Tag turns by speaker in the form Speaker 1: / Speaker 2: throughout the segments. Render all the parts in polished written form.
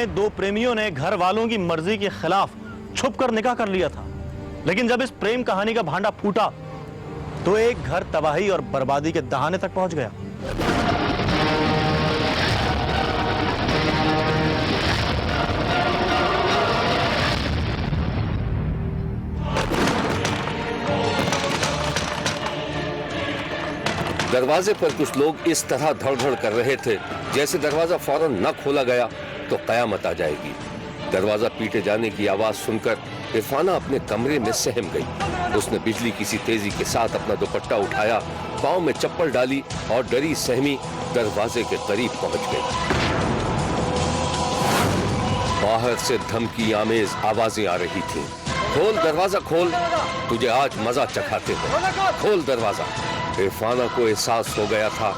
Speaker 1: दो प्रेमियों ने घर वालों की मर्जी के खिलाफ छुपकर निकाह कर लिया था, लेकिन जब इस प्रेम कहानी का भांडा फूटा तो एक घर तबाही और बर्बादी के दहाने तक पहुंच गया।
Speaker 2: दरवाजे पर कुछ लोग इस तरह धड़धड़ कर रहे थे जैसे दरवाजा फौरन न खोला गया तो कयामत आ जाएगी। दरवाजा पीटे जाने की आवाज सुनकर इरफाना अपने कमरे में सहम गई। उसने बिजली की सी तेजी के साथ अपना दुपट्टा उठाया, पांव में चप्पल डाली और डरी सहमी दरवाजे के करीब पहुंच गई। बाहर से धमकी आमेज आवाजें आ रही थीं। खोल दरवाजा, खोल, तुझे आज मजा चखाते हैं, खोल दरवाजा। इरफाना को एहसास हो गया था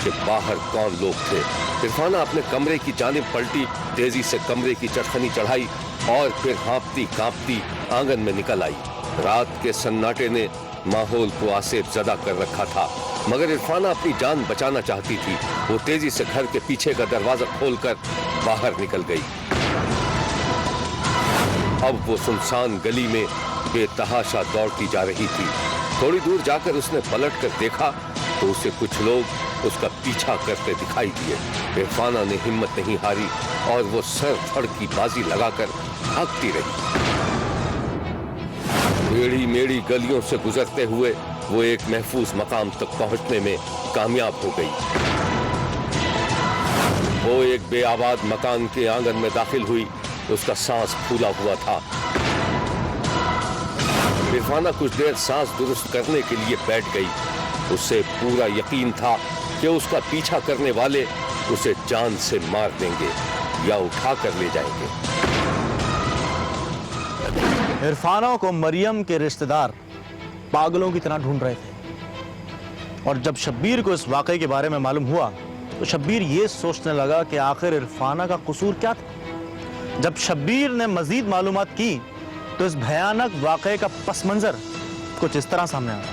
Speaker 2: कि बाहर कौन लोग थे। इरफाना अपने कमरे की जानिब पलटी, तेजी से कमरे की चटखनी चढ़ाई और फिर हाँफती कांपती आंगन में निकल आई। रात के सन्नाटे ने माहौल को आसेब ज़दा कर रखा था, मगर इरफाना अपनी जान बचाना चाहती थी। वो तेजी से घर के पीछे का दरवाजा खोलकर बाहर निकल गई। अब वो सुनसान गली में बेतहाशा दौड़ती जा रही थी। थोड़ी दूर जाकर उसने पलट कर देखा तो उसे कुछ लोग उसका पीछा करते दिखाई दिए। इरफाना ने हिम्मत नहीं हारी और वो सर धड़ की बाजी लगाकर भागती रही। टेढ़ी मेढ़ी गलियों से गुजरते हुए वो एक महफूज मकाम तक पहुंचने में कामयाब हो गई। वो एक बेआबाद मकान के आंगन में दाखिल हुई। उसका सांस फूला हुआ था। इरफाना कुछ देर सांस दुरुस्त करने के लिए बैठ गई। उसे पूरा यकीन था कि उसका पीछा करने वाले उसे जान से मार देंगे या उठा कर ले जाएंगे।
Speaker 1: इरफाना को मरियम के रिश्तेदार पागलों की तरह ढूंढ रहे थे और जब शब्बीर को इस वाकये के बारे में मालूम हुआ तो शब्बीर ये सोचने लगा कि आखिर इरफाना का कसूर क्या था। जब शब्बीर ने मजीद मालूमात की तो इस भयानक वाकये का पस मंजर कुछ इस तरह सामने आया।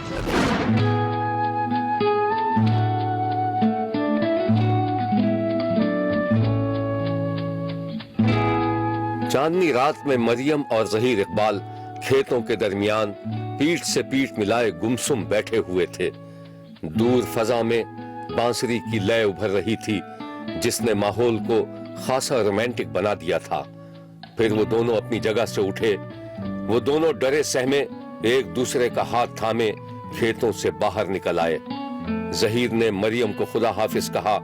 Speaker 2: चांदनी रात में मरियम और जहीर इकबाल खेतों के दरमियान पीठ से पीठ मिलाए गुमसुम बैठे हुए थे। दूर फजा में बांसुरी की लय उभर रही थी जिसने माहौल को खासा रोमांटिक बना दिया था। फिर वो दोनों अपनी जगह से उठे। वो दोनों डरे सहमे एक दूसरे का हाथ थामे खेतों से बाहर निकल आए। जहीर ने मरियम को खुदा हाफिज कहा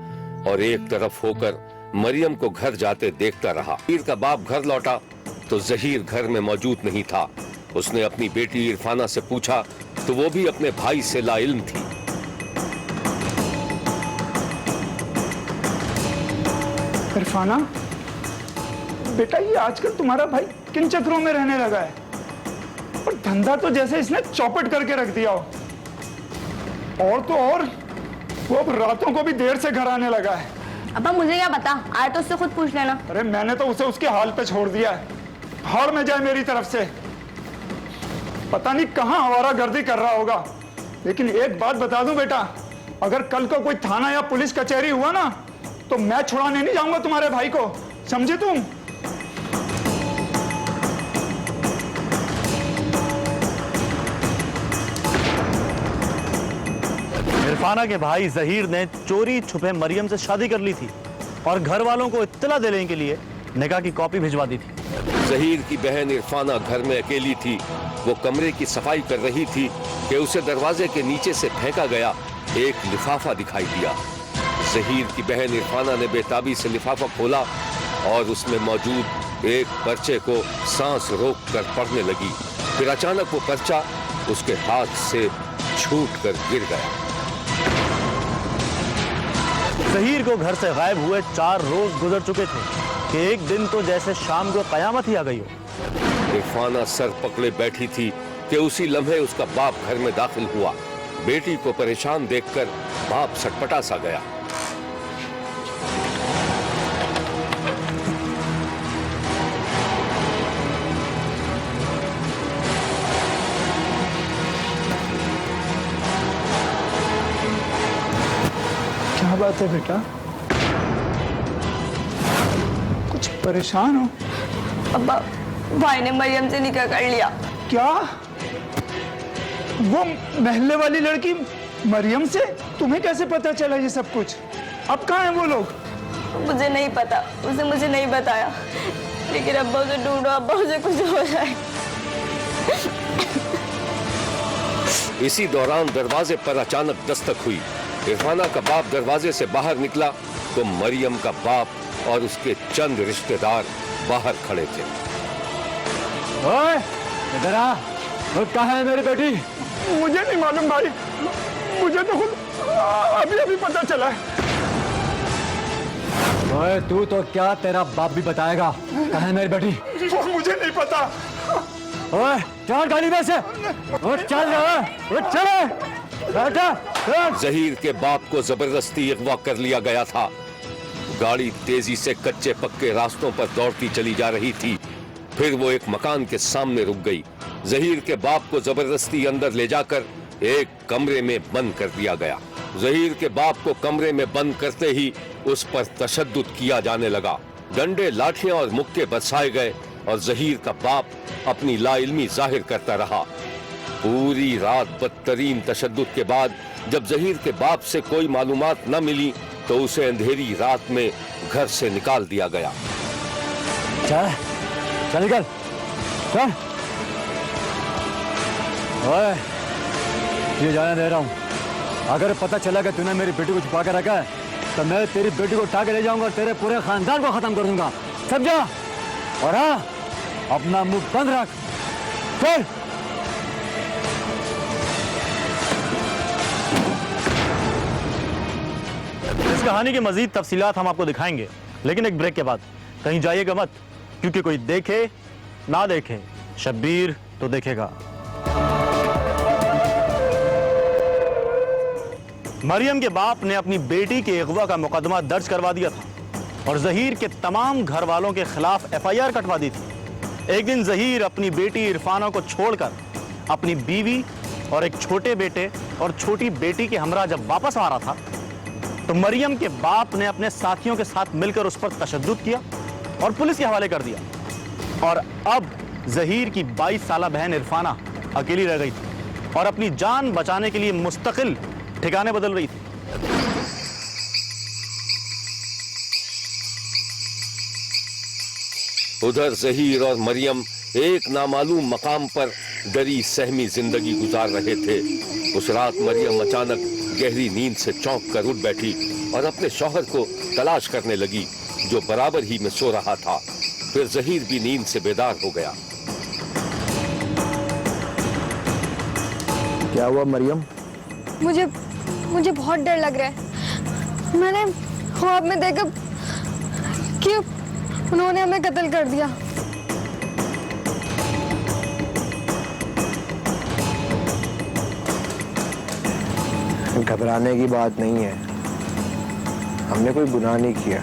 Speaker 2: और एक तरफ होकर मरियम को घर जाते देखता रहा। जहीर का बाप घर लौटा तो जहीर घर में मौजूद नहीं था। उसने अपनी बेटी इरफाना से पूछा तो वो भी अपने भाई से लाइल्म थी।
Speaker 3: इरफाना बेटा, ये आजकल तुम्हारा भाई किन चक्रों में रहने लगा है? और धंधा तो जैसे इसने चौपट करके रख दिया हो। और तो और वो अब रातों को भी देर से घर आने लगा है।
Speaker 4: अब्बा मुझे क्या पता, आए तो उससे खुद पूछ लेना।
Speaker 3: अरे मैंने तो उसे उसके हाल पे छोड़ दिया है। भाड़ में जाए मेरी तरफ से। पता नहीं कहाँ आवारा गर्दी कर रहा होगा। लेकिन एक बात बता दूं बेटा, अगर कल को कोई थाना या पुलिस कचहरी हुआ ना तो मैं छुड़ाने नहीं जाऊंगा तुम्हारे भाई को, समझे तुम?
Speaker 1: इरफाना के भाई जहीर ने चोरी छुपे मरियम से शादी कर ली थी और घर वालों को इत्तला देने के लिए निकाह की कॉपी भिजवा दी थी।
Speaker 2: जहीर की बहन इरफाना घर में अकेली थी। वो कमरे की सफाई कर रही थी कि उसे दरवाजे के नीचे से फेंका गया एक लिफाफा दिखाई दिया। जहीर की बहन इरफाना ने बेताबी से लिफाफा खोला और उसमें मौजूद एक पर्चे को सांस रोक कर पढ़ने लगी। फिर अचानक वो पर्चा उसके हाथ से छूट कर गिर गया।
Speaker 1: जहीर को घर से गायब हुए 4 रोज गुजर चुके थे कि एक दिन तो जैसे शाम को कयामत ही आ गई हो।
Speaker 2: इरफाना सर पकड़े बैठी थी कि उसी लम्हे उसका बाप घर में दाखिल हुआ। बेटी को परेशान देखकर बाप सटपटा सा गया।
Speaker 3: क्या बात है बेटा? कुछ परेशान हो?
Speaker 4: अब्बा, भाई ने मरियम से निकाह कर लिया।
Speaker 3: क्या? वो महल्ले वाली लड़की मरियम से? तुम्हें कैसे पता चला ये सब कुछ? अब कहाँ हैं वो लोग?
Speaker 4: मुझे नहीं पता, उसे मुझे नहीं बताया, लेकिन अब्बा उसे ढूंढो, अब्बा उसे कुछ हो जाए।
Speaker 2: इसी दौरान दरवाजे पर अचानक दस्तक हुई। इरफाना का बाप दरवाजे से बाहर निकला तो मरियम का बाप और उसके चंद रिश्तेदार बाहर खड़े थे।
Speaker 5: ओए, इधर आ। वो कहाँ है मेरी बेटी?
Speaker 3: मुझे नहीं मालूम भाई, मुझे तो खुद अभी अभी पता चला है।
Speaker 5: ओए, तू तो क्या, तेरा बाप भी बताएगा कहाँ है मेरी बेटी?
Speaker 3: वो मुझे नहीं पता।
Speaker 5: ओए, चल गाड़ी में से। ओ चल रहा, ओ चल बेटा, चल।
Speaker 2: जहीर के बाप को जबरदस्ती अगवा कर लिया गया था। गाड़ी तेजी से कच्चे पक्के रास्तों पर दौड़ती चली जा रही थी। फिर वो एक मकान के सामने रुक गई। जहीर के बाप को जबरदस्ती अंदर ले जाकर एक कमरे में बंद कर दिया गया। जहीर के बाप को कमरे में बंद करते ही उस पर तशद्दुद किया जाने लगा। डंडे, लाठियां और मुक्के बरसाए गए और जहीर का बाप अपनी लाइल्मी जाहिर करता रहा। पूरी रात बदतरीन तशद्दुद के बाद जब जहीर के बाप से कोई मालूमात न मिली तो उसे अंधेरी रात में घर से निकाल दिया गया।
Speaker 5: चल, चल निकल, चल। ओए, ये जाने दे रहा हूँ। अगर पता चला कि तूने मेरी बेटी को छुपा के रखा है तो मैं तेरी बेटी को उठा के ले जाऊंगा और तेरे पूरे खानदान को खत्म कर दूंगा, समझा? और हाँ, अपना मुंह बंद रख। चल।
Speaker 1: इस कहानी की मजीद तफसीलात हम आपको दिखाएंगे, लेकिन एक ब्रेक के बाद। कहीं जाइएगा मत, क्योंकि कोई देखे ना देखे, शब्बीर तो देखेगा। मरियम के बाप ने अपनी बेटी के अगवा का मुकदमा दर्ज करवा दिया था और जहीर के तमाम घर वालों के खिलाफ FIR कटवा दी थी। एक दिन जहीर अपनी बेटी इरफाना को छोड़कर अपनी बीवी और एक छोटे बेटे और छोटी बेटी के हमरा जब वापस आ रहा था तो मरियम के बाप ने अपने साथियों के साथ मिलकर उस पर तशद्दुद किया और पुलिस के हवाले कर दिया। और अब जहीर की 22 साला बहन इरफाना अकेली रह गई थी और अपनी जान बचाने के लिए मुस्तकिल ठिकाने बदल रही थी।
Speaker 2: उधर जहीर और मरियम एक नामालूम मकाम पर डरी सहमी जिंदगी गुजार रहे थे। उस रात मरियम अचानक गहरी नींद से चौंक कर उठ बैठी और अपने शौहर को तलाश करने लगी जो बराबर ही में सो रहा था। फिर जहीर भी नींद से बेदार हो गया।
Speaker 6: क्या हुआ मरियम?
Speaker 7: मुझे बहुत डर लग रहा है। मैंने ख्वाब में देखा कि उन्होंने हमें कत्ल कर दिया।
Speaker 6: घबराने की बात नहीं है, हमने कोई गुनाह नहीं किया।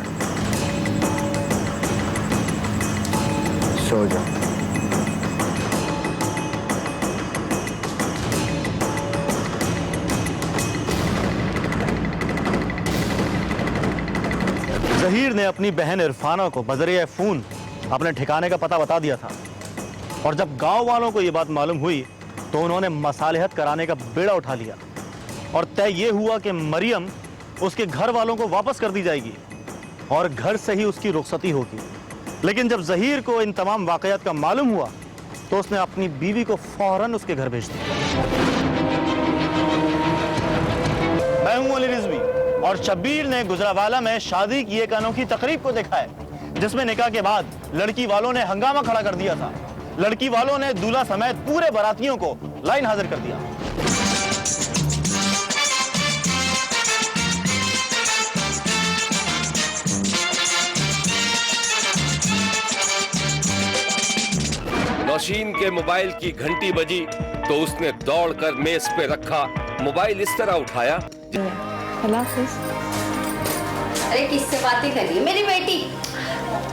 Speaker 6: सो जाओ।
Speaker 1: जहीर ने अपनी बहन इरफाना को बजरिया फोन अपने ठिकाने का पता बता दिया था और जब गांव वालों को यह बात मालूम हुई तो उन्होंने मसालेहत कराने का बेड़ा उठा लिया और तय यह हुआ कि मरियम उसके घर वालों को वापस कर दी जाएगी और घर से ही उसकी रुखसती होगी। लेकिन जब जहीर को इन तमाम वाकयात का मालूम हुआ तो उसने अपनी बीवी को फौरन उसके घर भेज दिया। मैं हूं अली रिजवी और शब्बीर ने गुजरावाला में शादी की एक अनोखी तकरीब को देखा है जिसमें निकाह के बाद लड़की वालों ने हंगामा खड़ा कर दिया था। लड़की वालों ने दूल्हा समेत पूरे बारातियों को लाइन हाजिर कर दिया।
Speaker 2: नौशीन के मोबाइल की घंटी बजी तो उसने दौड़कर मेज पे रखा मोबाइल इस तरह उठाया।
Speaker 8: अरे किससे बातें कर रही है मेरी बेटी?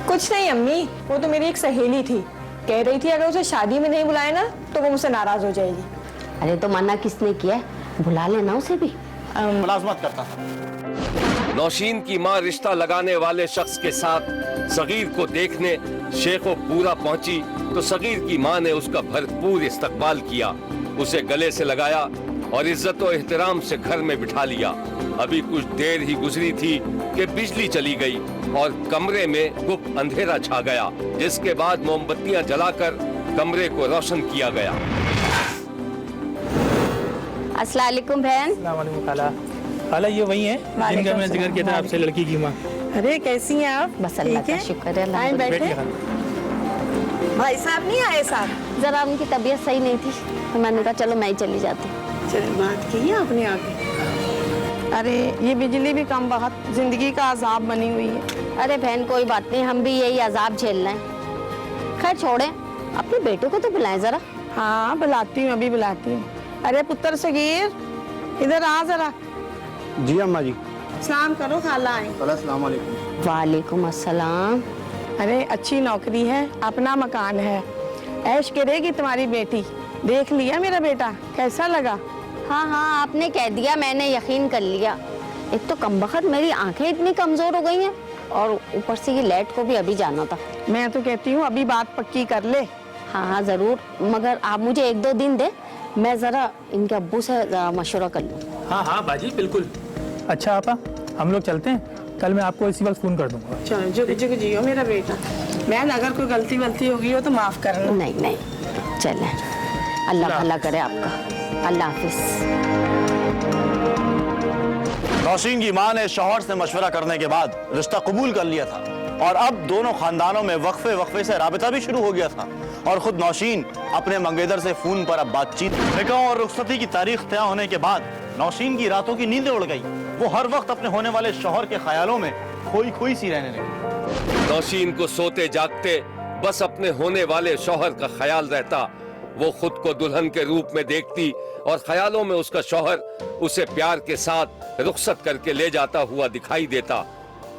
Speaker 7: कुछ नहीं अम्मी, वो तो मेरी एक सहेली थी, कह रही थी अगर उसे शादी में नहीं बुलाए ना तो वो मुझसे नाराज हो जाएगी।
Speaker 8: अरे तो मना किसने किया? बुला लेना उसे भी।
Speaker 1: मुलाजमत करता था।
Speaker 2: नौशीन की मां रिश्ता लगाने वाले शख्स के साथ सगीर को देखने शेखोपुरा पहुंची तो सगीर की मां ने उसका भरपूर इस्तकबाल किया, उसे गले से लगाया और इज्जत और एहतराम से घर में बिठा लिया। अभी कुछ देर ही गुजरी थी कि बिजली चली गई और कमरे में गुप्त अंधेरा छा गया, जिसके बाद मोमबत्तियां जलाकर कमरे को रोशन किया गया।
Speaker 8: अस्सलाम वालेकुम बहन।
Speaker 9: खाला, खाला ये वही है जिनका मैंने जिक्र किया था आपसे, लड़की की माँ।
Speaker 10: अरे कैसी हैं आप?
Speaker 8: बस अल्लाह का शुक्र है।
Speaker 10: आए बैठे। भाई साहब नहीं आए साहब?
Speaker 8: जरा उनकी तबीयत सही नहीं थी तो मैंने कहा चलो मैं ही चली जाती।
Speaker 10: चलिए बात की है आपने आगे। अरे ये बिजली भी कम बहुत जिंदगी का अजाब बनी हुई है।
Speaker 8: अरे बहन कोई बात नहीं, हम भी यही अजाब झेल रहे हैं। खैर छोड़े, अपने बेटे को तो बुलाएं जरा।
Speaker 10: हाँ बुलाती हूँ, अभी बुलाती हूँ। अरे पुत्र सगीर इधर आ जरा।
Speaker 6: जी अम्मा जी।
Speaker 10: सलाम करो, खाला आए।
Speaker 6: अस्सलाम वालेकुम।
Speaker 8: वालेकुम अस्सलाम।
Speaker 10: अरे अच्छी नौकरी है, अपना मकान है, ऐश करेगी तुम्हारी बेटी। देख लिया मेरा बेटा, कैसा लगा?
Speaker 8: हाँ हाँ आपने कह दिया, मैंने यकीन कर लिया। एक तो कमबख्त मेरी आंखें इतनी कमजोर हो गई हैं और ऊपर से ये लेट को भी अभी जाना था।
Speaker 10: मैं तो कहती हूँ अभी बात पक्की कर ले।
Speaker 8: हाँ हाँ जरूर, मगर आप मुझे 1-2 दिन दे, मैं जरा इनके अब्बू से जरा मशवरा कर लूँ।
Speaker 9: हाँ हाँ बाजी बिल्कुल। अच्छा आपा, हम लोग चलते हैं, कल मैं आपको इसी वक्त फोन कर दूंगा।
Speaker 10: चलो जुग जुग जियो मेरा बेटा। बहन अगर कोई गलती वलती होगी हो तो माफ करना।
Speaker 8: नहीं नहीं चले, अल्लाह भला करे आपका। अल्लाह हाफिज।
Speaker 1: नौशीन की मां ने शौहर से मशवरा करने के बाद रिश्ता कबूल कर लिया था और अब दोनों खानदानों में वक्फे वक्फे से राबिता भी शुरू हो गया था और खुद नौशीन अपने मंगेदर से फोन पर अब बातचीत। निकाह और रुखसती की तारीख तय होने के बाद नौशीन की रातों की नींदें उड़ गई। वो हर वक्त अपने होने वाले शौहर के ख्यालों में खोई खोई सी रहने लगी।
Speaker 2: नौशीन को सोते जागते बस अपने होने वाले शौहर का ख्याल रहता। वो खुद को दुल्हन के रूप में देखती और ख्यालों में उसका शौहर उसे प्यार के साथ रुखसत करके ले जाता हुआ दिखाई देता।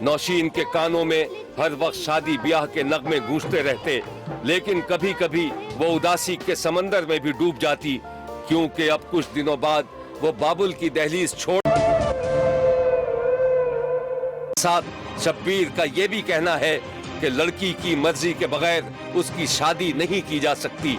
Speaker 2: नौशीन के कानों में हर वक्त शादी ब्याह के नगमे गूंजते रहते, लेकिन कभी कभी वो उदासी के समंदर में भी डूब जाती, क्योंकि अब कुछ दिनों बाद वो बाबुल की दहलीज छोड़। साथ शब्बीर का ये भी कहना है कि लड़की की मर्जी के बगैर उसकी शादी नहीं की जा सकती।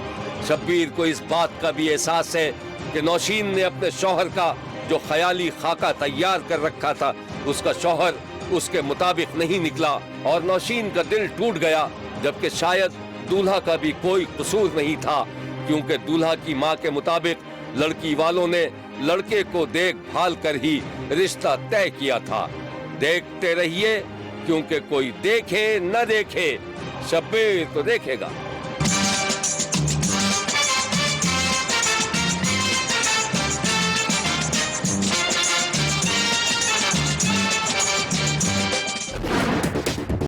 Speaker 2: शब्बीर को इस बात का भी एहसास है कि नौशीन ने अपने शौहर का जो ख्याली खाका तैयार कर रखा था, उसका शौहर उसके मुताबिक नहीं निकला और नौशीन का दिल टूट गया, जबकि शायद दूल्हा का भी कोई कसूर नहीं था, क्योंकि दूल्हा की मां के मुताबिक लड़की वालों ने लड़के को देखभाल कर ही रिश्ता तय किया था। देखते रहिए, क्योंकि कोई देखे न देखे, शब्बीर तो देखेगा।